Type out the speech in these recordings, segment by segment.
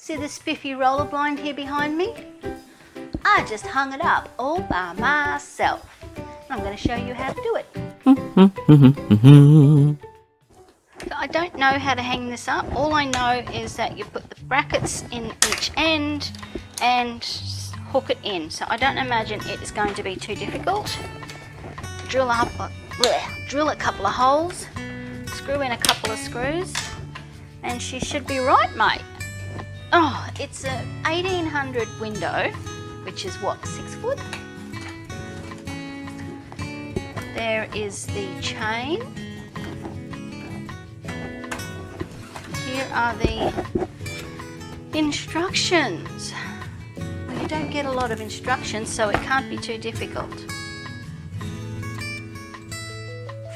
See the spiffy roller blind here behind me? I just hung it up all by myself. I'm going to show you how to do it. So I don't know how to hang this up. All I know is that you put the brackets in each end and hook it in. So I don't imagine it is going to be too difficult. Drill a couple of holes, screw in a couple of screws, and she should be right, mate. Oh, it's a 1800 window, which is what, 6 foot? There is the chain. Here are the instructions. Well, you don't get a lot of instructions, so it can't be too difficult.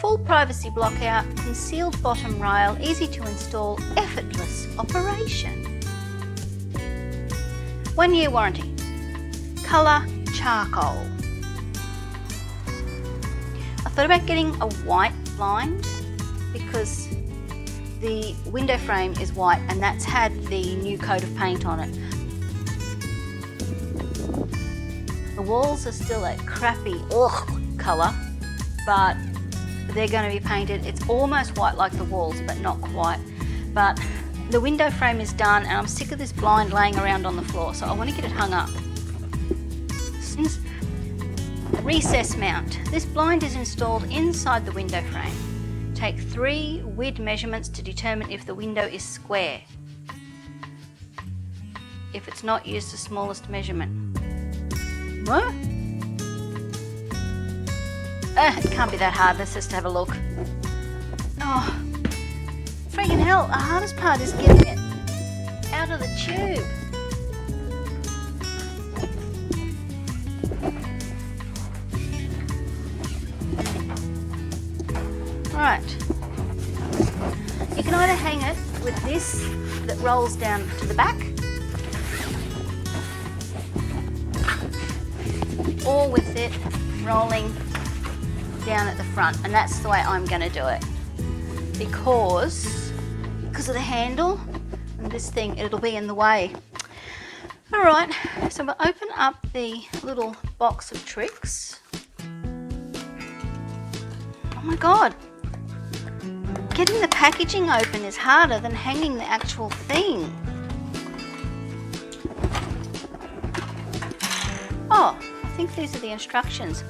Full privacy blockout, concealed bottom rail, easy to install, effortless operation. 1 year warranty. Colour charcoal. I thought about getting a white blind because the window frame is white and that's had the new coat of paint on it. The walls are still a crappy colour, but they're going to be painted. It's almost white like the walls, but not quite. But the window frame is done and I'm sick of this blind laying around on the floor, so I want to get it hung up. Since recess mount. This blind is installed inside the window frame. Take 3 width measurements to determine if the window is square. If it's not, use the smallest measurement. What? It can't be that hard. Let's just have a look. Oh, freaking hell. The hardest part is getting it out of the tube. Right. You can either hang it with this that rolls down to the back, or with it rolling down at the front, and that's the way I'm going to do it because of the handle and this thing, it'll be in the way. Alright, so we'll open up the little box of tricks. Oh my god, getting the packaging open is harder than hanging the actual thing. Oh, I think these are the instructions.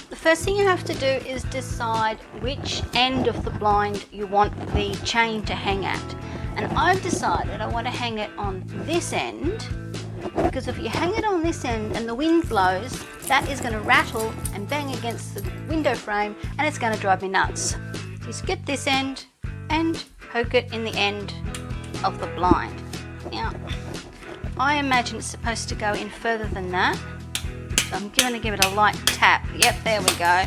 The first thing you have to do is decide which end of the blind you want the chain to hang at. And I've decided I want to hang it on this end, because if you hang it on this end and the wind blows, that is going to rattle and bang against the window frame and it's going to drive me nuts. Just get this end and poke it in the end of the blind. Now, I imagine it's supposed to go in further than that, so I'm going to give it a light tap. Yep, there we go.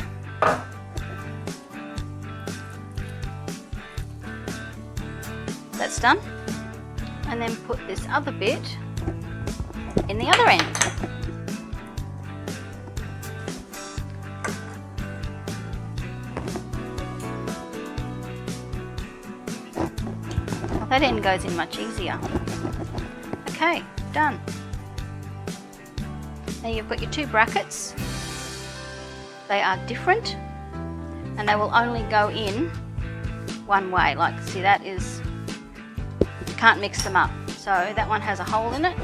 That's done. And then put this other bit in the other end. Well, that end goes in much easier. Okay, done. Now you've got your 2 brackets. They are different and they will only go in one way. Like, see, that is, you can't mix them up. So that one has a hole in it.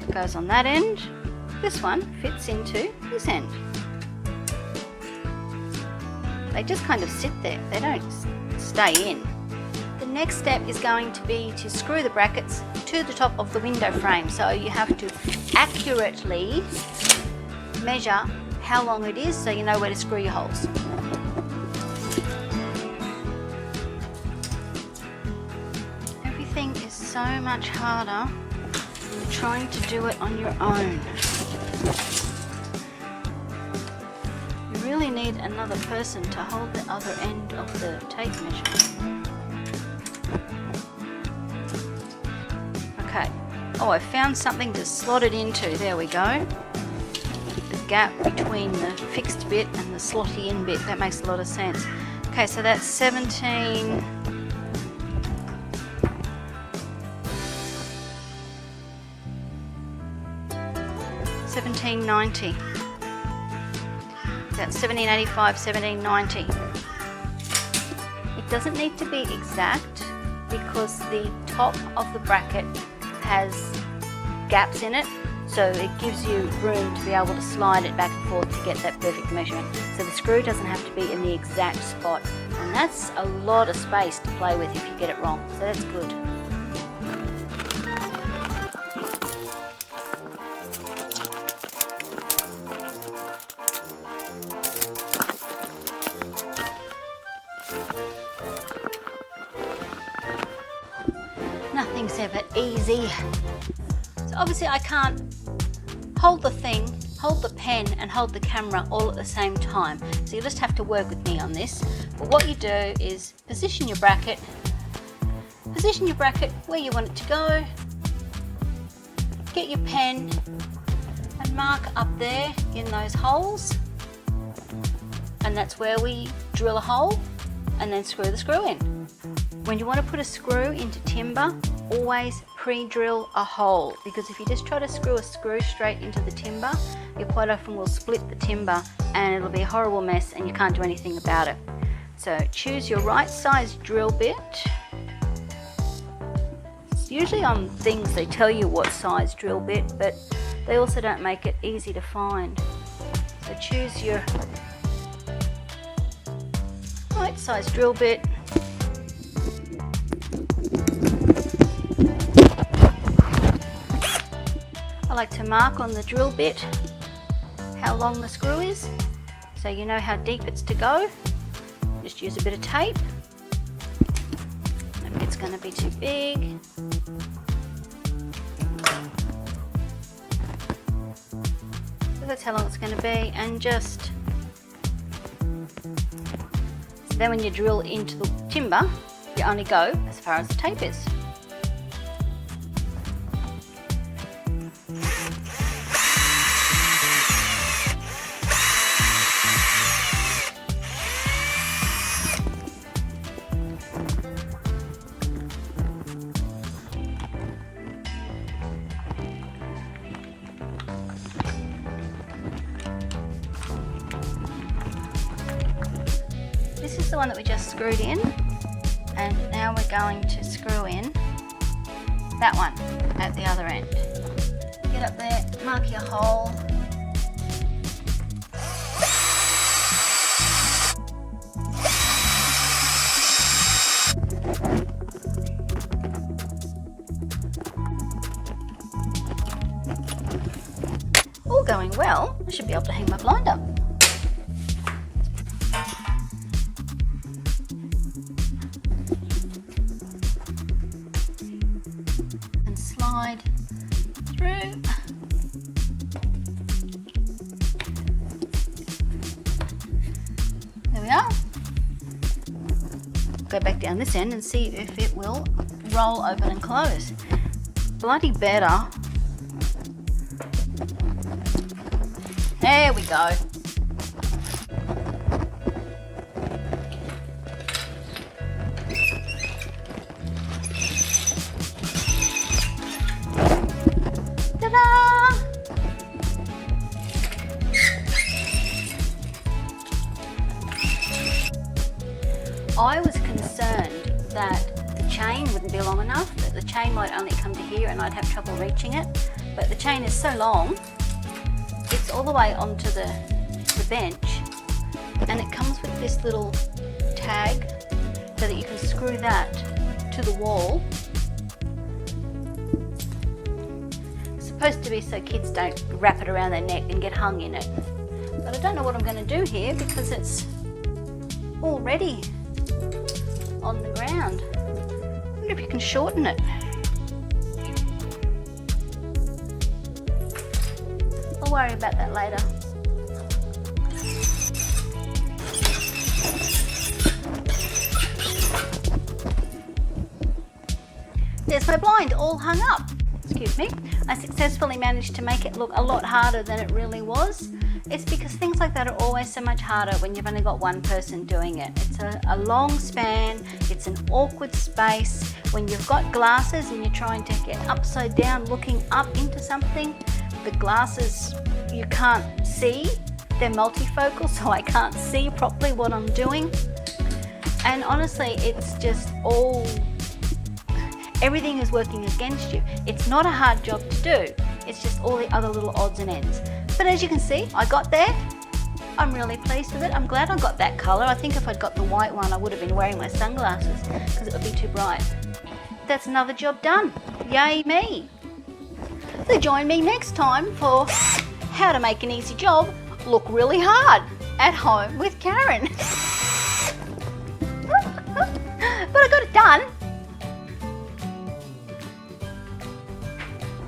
It goes on that end. This one fits into this end. They just kind of sit there. They don't stay in. The next step is going to be to screw the brackets to the top of the window frame. So you have to accurately measure how long it is so you know where to screw your holes. Everything is so much harder than trying to do it on your own. You really need another person to hold the other end of the tape measure. Okay, Oh, I found something to slot it into. There we go. The gap between the fixed bit and the slotty in bit. That makes a lot of sense. Okay, so that's 1790. That's 1785, 1790. It doesn't need to be exact because the top of the bracket has gaps in it, so it gives you room to be able to slide it back and forth to get that perfect measurement. So the screw doesn't have to be in the exact spot, and that's a lot of space to play with if you get it wrong, so that's good. Nothing's ever easy. So obviously I can't hold the thing, hold the pen and hold the camera all at the same time. So you just have to work with me on this. But what you do is position your bracket where you want it to go. Get your pen and mark up there in those holes. And that's where we drill a hole and then screw the screw in. When you want to put a screw into timber, always pre-drill a hole, because if you just try to screw a screw straight into the timber, you quite often will split the timber and it'll be a horrible mess and you can't do anything about it. So choose your right size drill bit. Usually on things they tell you what size drill bit, but they also don't make it easy to find. So choose your right size drill bit. I like to mark on the drill bit how long the screw is, so you know how deep it's to go. Just use a bit of tape. If it's going to be too big. So that's how long it's going to be, and just so then when you drill into the timber, you only go as far as the tape is. This is the one that we just screwed in, and now we're going to screw in that one at the other end. Get up there, mark your hole. All going well, I should be able to hang my blind up. Slide through. There we are. Go back down this end and see if it will roll open and close. Bloody better. There we go. I was concerned that the chain wouldn't be long enough, that the chain might only come to here and I'd have trouble reaching it, but the chain is so long, it's all the way onto the bench, and it comes with this little tag so that you can screw that to the wall. It's supposed to be so kids don't wrap it around their neck and get hung in it, but I don't know what I'm going to do here because it's already on the ground. I wonder if you can shorten it. I'll worry about that later. There's my blind all hung up. excuse me, I successfully managed to make it look a lot harder than it really was. It's because things like that are always so much harder when you've only got one person doing it. It's a long span, it's an awkward space. When you've got glasses and you're trying to get upside down looking up into something, the glasses you can't see. They're multifocal, so I can't see properly what I'm doing. And honestly, it's just everything is working against you. It's not a hard job to do. It's just all the other little odds and ends. But as you can see, I got there. I'm really pleased with it. I'm glad I got that color. I think if I'd got the white one, I would have been wearing my sunglasses because it would be too bright. That's another job done. Yay me. So join me next time for how to make an easy job look really hard at home with Karen. But I got it done.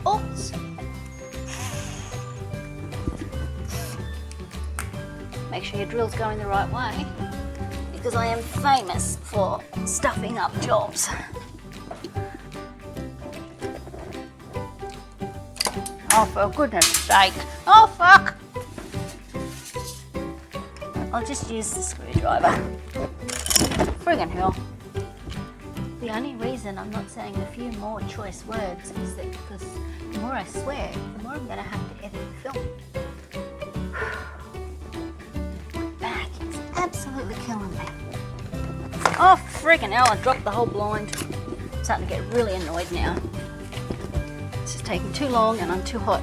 Oops. Make sure your drill's going the right way, because I am famous for stuffing up jobs. Oh, for goodness sake. Oh, fuck. I'll just use the screwdriver. Friggin' hell. The only reason I'm not saying a few more choice words is that because the more I swear, the more I'm going to have to edit the film. My back is absolutely killing me. Oh, friggin' hell, I dropped the whole blind. I'm starting to get really annoyed now. This is taking too long and I'm too hot.